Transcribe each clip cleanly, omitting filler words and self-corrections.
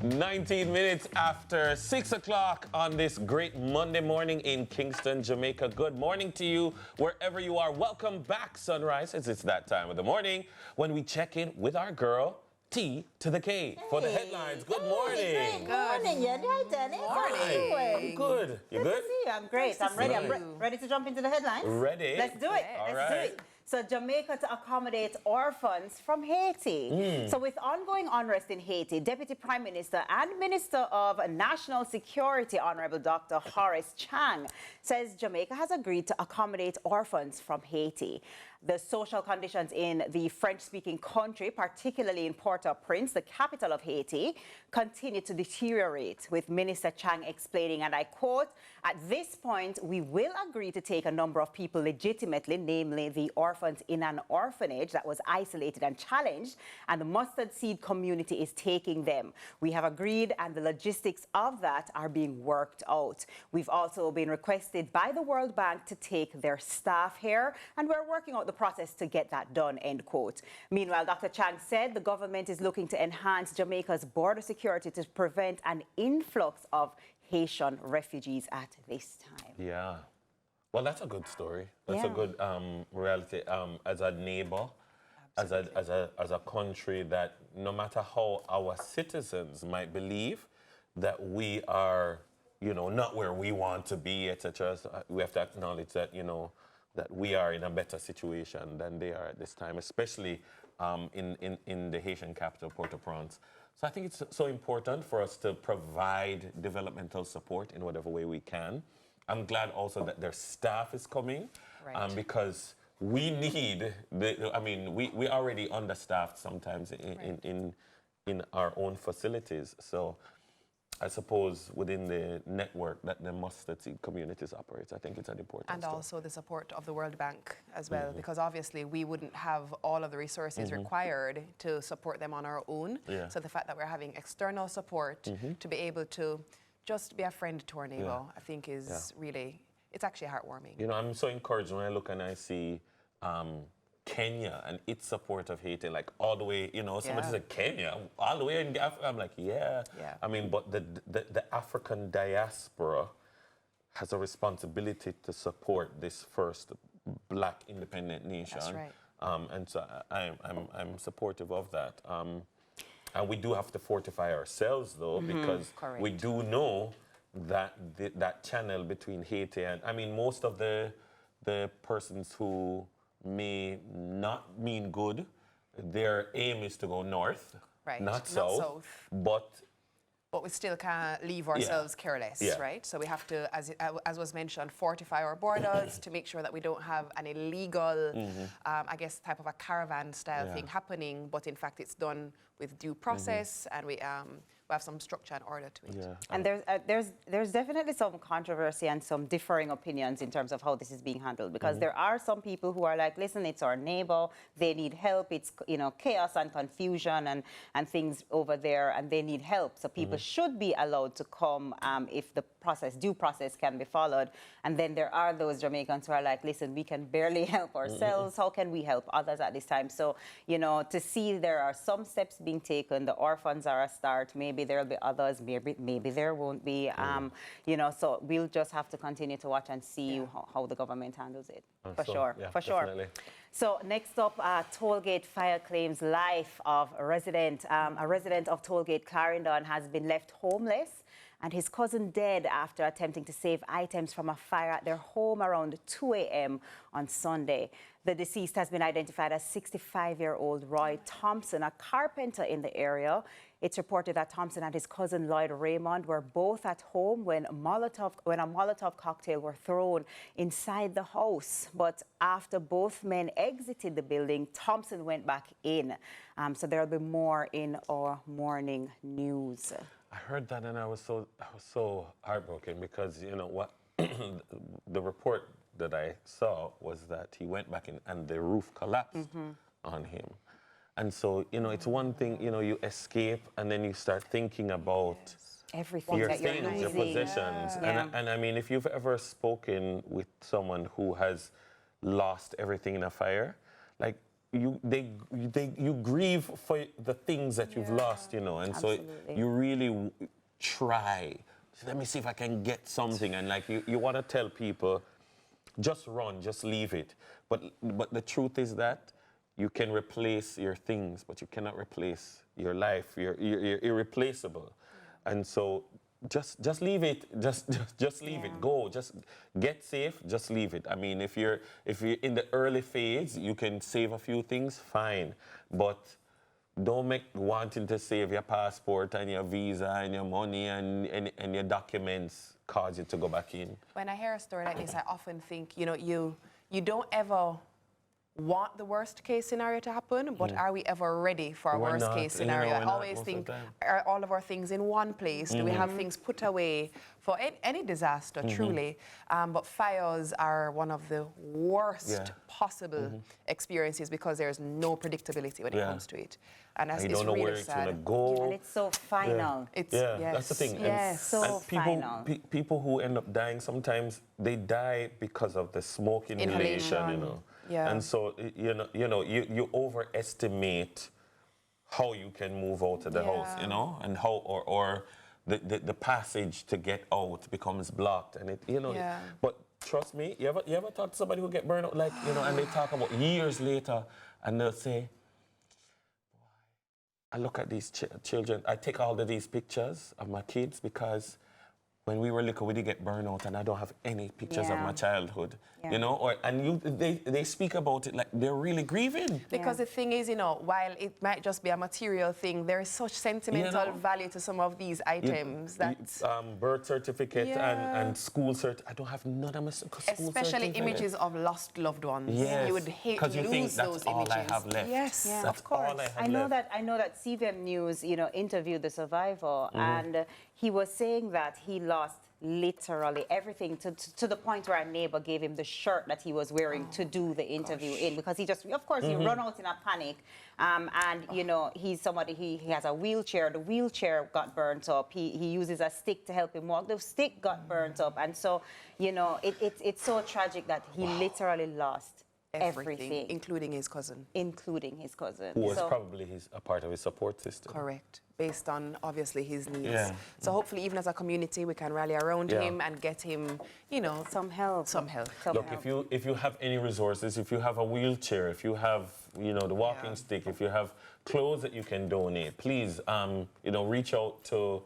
19 minutes after 6 o'clock on this great Monday morning in Kingston, Jamaica. Good morning to you, wherever you are. Welcome back, Sunrise. It's that time of the morning when we check in with our girl, T to the K, for the headlines. Good morning. Good morning. You're right, Danny. Hi. Good. You good? To see you. I'm great. I'm ready. Ready to jump into the headlines? Ready. Let's do it. All Let's do it. So Jamaica to accommodate orphans from Haiti. So with ongoing unrest in Haiti, Deputy Prime Minister and Minister of National Security, Honorable Dr. Horace Chang, says Jamaica has agreed to accommodate orphans from Haiti. The social conditions in the French-speaking country, particularly in Port-au-Prince, the capital of Haiti, continue to deteriorate, with Minister Chang explaining, and I quote, "At this point, we will agree to take a number of people legitimately, namely the orphans in an orphanage that was isolated and challenged, and the mustard seed community is taking them. We have agreed, and the logistics of that are being worked out. We've also been requested by the World Bank to take their staff here, and we're working out the process to get that done," end quote. Meanwhile, Dr. Chang said the government is looking to enhance Jamaica's border security to prevent an influx of Haitian refugees at this time. Yeah. Well, that's a good story. That's a good reality. As a neighbor, as a country that no matter how our citizens might believe that we are, not where we want to be, etc., so we have to acknowledge that, that we are in a better situation than they are at this time, especially in the Haitian capital, Port-au-Prince. So I think it's so important for us to provide developmental support in whatever way we can. I'm glad also that their staff is coming, because we need, we already understaffed sometimes in our own facilities. So I suppose within the network that the mustard seed communities operates, I think it's an important And step. also the support of the World Bank as well, because obviously we wouldn't have all of the resources required to support them on our own. Yeah. So the fact that we're having external support to be able to just be a friend to our neighbor, I think is really, it's actually heartwarming. I'm so encouraged when I look and I see Kenya and its support of Haiti, like all the way, somebody said Kenya, all the way in Africa. I'm like, but the African diaspora has a responsibility to support this first Black independent nation. That's right. And so I'm supportive of that. And we do have to fortify ourselves, though, because we do know that that channel between Haiti and, most of the persons who may not mean good, their aim is to go north, not south. But we still can't leave ourselves careless, right? So we have to, as was mentioned, fortify our borders to make sure that we don't have an illegal, type of a caravan-style thing happening, but in fact it's done with due process, and we have some structure and order to it. And there's definitely some controversy and some differing opinions in terms of how this is being handled, because there are some people who are like, listen, it's our neighbor, they need help, it's chaos and confusion and things over there, and they need help. So people should be allowed to come if the due process can be followed. And then there are those Jamaicans who are like, listen, we can barely help ourselves. How can we help others at this time? So, to see there are some steps being taken, the orphans are a start, maybe there'll be others, maybe there won't be, so we'll just have to continue to watch and see how the government handles it, for sure. Definitely. So next up, Tollgate fire claims life of a resident. A resident of Tollgate, Clarendon, has been left homeless and his cousin dead after attempting to save items from a fire at their home around 2 a.m. on Sunday. The deceased has been identified as 65-year-old Roy Thompson, a carpenter in the area. It's reported that Thompson and his cousin Lloyd Raymond were both at home when a Molotov cocktail were thrown inside the house. But after both men exited the building, Thompson went back in. So there'll be more in our morning news. I heard that and I was so heartbroken because, what, the report that I saw was that he went back in and the roof collapsed on him. And so, it's one thing, you escape and then you start thinking about everything your that you're things, your losing. possessions. And if you've ever spoken with someone who has lost everything in a fire, like you grieve for the things that you've lost, you know, and Absolutely. so you really try. Let me see if I can get something, and like you want to tell people, just run, just leave it. But the truth is that you can replace your things, but you cannot replace your life. You're irreplaceable, and so just leave it. Just leave it. Go. Just get safe. Just leave it. I mean, if you're in the early phase, you can save a few things. Fine, but don't make wanting to save your passport and your visa and your money and your documents cause you to go back in. When I hear a story like this, I often think, you know, you don't ever want the worst case scenario to happen, but are we ever ready for a worst case scenario? I always think, are all of our things in one place? Do we have things put away for any disaster, truly? But fires are one of the worst possible experiences because there's no predictability when it comes to it. And that's, you don't know really where it's sad. going to go. And it's so final. It's, That's the thing. Yes. So final. People who end up dying, sometimes they die because of the smoke inhalation, you know. Yeah. And so, you overestimate how you can move out of the house, you know, and how, or the passage to get out becomes blocked. And it, you know, but trust me, you ever talk to somebody who get burned out, like, you know, and they talk about years later, and they'll say, I look at these children, I take all of these pictures of my kids because when we were little, we did get burned out, and I don't have any pictures of my childhood, you know? They speak about it like they're really grieving. Because the thing is, you know, while it might just be a material thing, there is such sentimental value to some of these items that... birth certificate and school cert. I don't have none of my school certificate. Especially images of lost loved ones. Yes. You would hate to lose those all images. I have left. Yes, Yeah, that's of course. all I have I know left. that CVM News, you know, interviewed the survivor, and he was saying that he lost literally everything to the point where a neighbor gave him the shirt that he was wearing to do the interview in, because he just, of course, he run out in a panic. And, you know, he's somebody, he has a wheelchair. The wheelchair got burnt up. He uses a stick to help him walk. The stick got burnt up. And so, you know, it's so tragic that he literally lost everything. Including his cousin. Including his cousin. Who was probably a part of his support system. Correct. Based on, obviously, his needs. Yeah. So hopefully, even as a community, we can rally around him and get him, you know... Some help. Look, if you have any resources, if you have a wheelchair, if you have, you know, the walking stick, if you have clothes that you can donate, please, you know, reach out to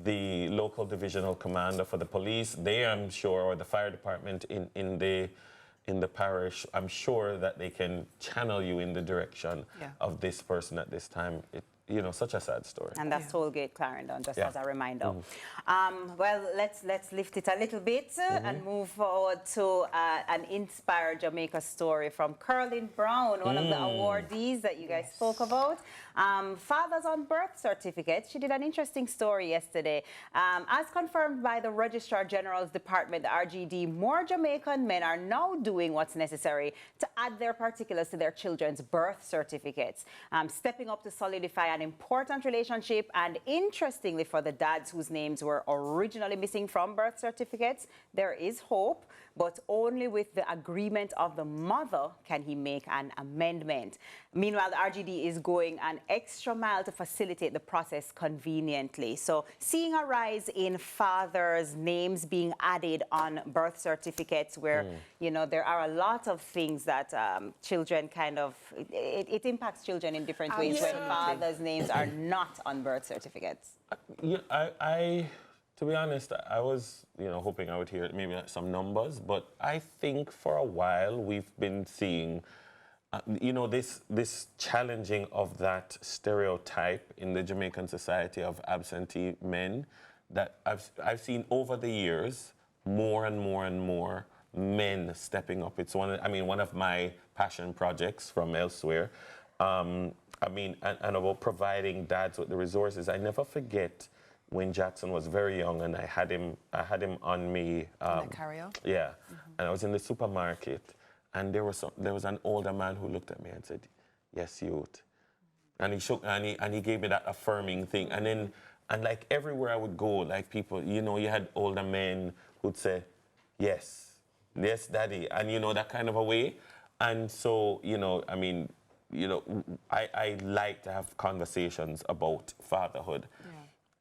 the local divisional commander for the police. They, I'm sure, or the fire department in the parish, I'm sure that they can channel you in the direction of this person at this time. You know, such a sad story. And that's Tollgate Clarendon, just as a reminder. Well, let's lift it a little bit and move forward to an Inspire Jamaica story from Curlin Brown, one of the awardees that you guys spoke about. Fathers on birth certificates. She did an interesting story yesterday. As confirmed by the Registrar General's Department, the RGD, more Jamaican men are now doing what's necessary to add their particulars to their children's birth certificates, stepping up to solidify an important relationship. And interestingly, for the dads whose names were originally missing from birth certificates, there is hope, but only with the agreement of the mother can he make an amendment. Meanwhile, the RGD is going an extra mile to facilitate the process conveniently. So seeing a rise in fathers' names being added on birth certificates where, you know, there are a lot of things that children kind of, it impacts children in different ways when fathers' names are not on birth certificates. To be honest, I was, you know, hoping I would hear maybe some numbers, but I think for a while we've been seeing, you know, this challenging of that stereotype in the Jamaican society of absentee men that I've seen over the years more and more and more men stepping up. It's one of my passion projects from elsewhere. And about providing dads with the resources. I never forget when Jackson was very young, and I had him on me. In the carrier? Yeah, and I was in the supermarket, and there was an older man who looked at me and said, "Yes, youth," and he shook and he gave me that affirming thing, and like everywhere I would go, like people, you know, you had older men who'd say, "Yes, yes, daddy," and you know, that kind of a way, and so, you know, I mean, you know, I like to have conversations about fatherhood.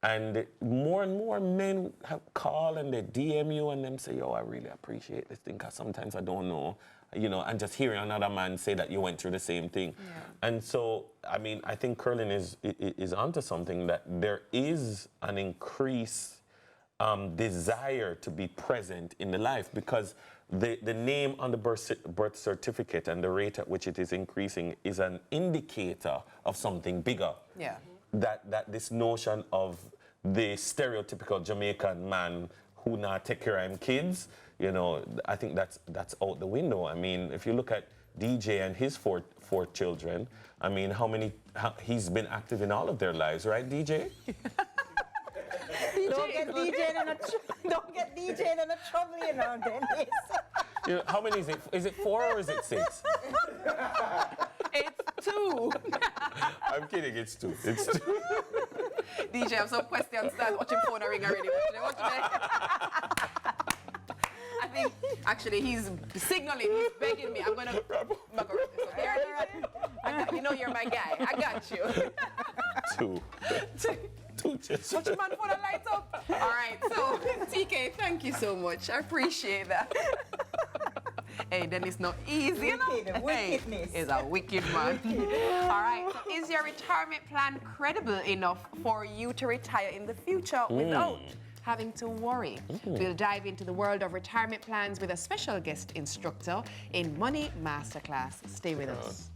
And more men have called and they DM you and them say, yo, I really appreciate this thing because sometimes I don't know, you know, and just hearing another man say that you went through the same thing. And so, I mean, I think Curlin is onto something, that there is an increased desire to be present in the life, because the name on the birth certificate and the rate at which it is increasing is an indicator of something bigger. That this notion of the stereotypical Jamaican man who not take care of him kids, you know, I think that's out the window. I mean, if you look at DJ and his four children, I mean, he's been active in all of their lives, right, DJ? Don't get DJ in a trouble, you know, Dennis. You know, how many is it? Is it 4 or is it 6? It's 2. I'm kidding, it's 2. It's 2. DJ, I have some questions. Start watching phone ring already. Watch I think, actually, he's signaling, he's begging me. I'm going to... You know you're my guy. I got you. 2. 2 just. Watch your man phone and light up. All right, so, TK, thank you so much. I appreciate that. Hey, then it's not easy, you know? Wickedness. He's a wicked man. All right, so is your retirement plan credible enough for you to retire in the future without having to worry? We'll dive into the world of retirement plans with a special guest instructor in Money Masterclass. Stay with us.